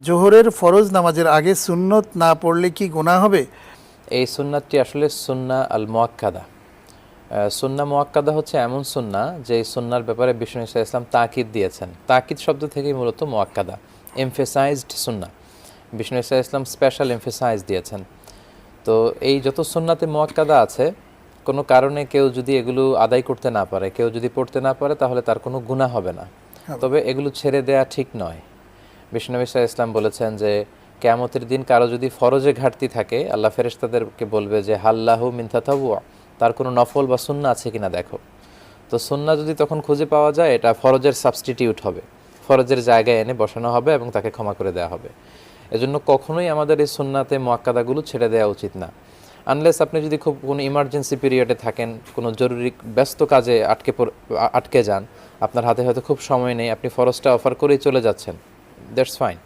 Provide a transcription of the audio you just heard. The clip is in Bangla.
জোহরের ফরজ নামাজের আগে সুন্নত না পড়লে কি গুনাহ হবে? এই সুন্নাতটি আসলে সুন্না আল মুআক্কাদা। সুন্না মুআক্কাদা হচ্ছে এমন সুন্না যে এই সুন্নার ব্যাপারে বিষ্ণু ইসা ইসলাম তাকিদ দিয়েছেন। তাকিদ শব্দ থেকেই মূলত মুআক্কাদা, এমফেসাইজড সুন্না। বিষ্ণু ইসা ইসলাম স্পেশাল এমফেসাইজ দিয়েছেন। তো এই যত সুন্নাতে মুআক্কাদা আছে, কোনো কারণে কেউ যদি এগুলো আদায় করতে না পারে, কেউ যদি পড়তে না পারে, তাহলে তার কোনো গুনাহ হবে না। তবে এগুলো ছেড়ে দেয়া ঠিক নয়। বিষ্ণু ইসা ইসলাম বলেছেন যে কিয়ামতের দিন কারো যদি ফরজে ঘাটতি থাকে, আল্লাহ ফেরেশতাদেরকে বলবে যে হাল্লাহু মিন তাতাওয়া, তার কোনো নফল বা সুন্না আছে কিনা দেখো। তো সুন্না যদি তখন খুঁজে পাওয়া যায়, এটা ফরজের সাবস্টিটিউট হবে, ফরজের জায়গায় এনে বসানো হবে এবং তাকে ক্ষমা করে দেওয়া হবে। এজন্য কখনোই আমাদের এই সুন্নাতে মুআক্কাদাগুলো ছেড়ে দেওয়া উচিত না। আনলেস আপনি যদি খুব কোনো ইমার্জেন্সি পিরিয়ডে থাকেন, কোনো জরুরি ব্যস্ত কাজে আটকে যান, আপনার হাতে হয়তো খুব সময় নেই, আপনি ফরজটা অফার করেই চলে যাচ্ছেন, দ্যাটস ফাইন।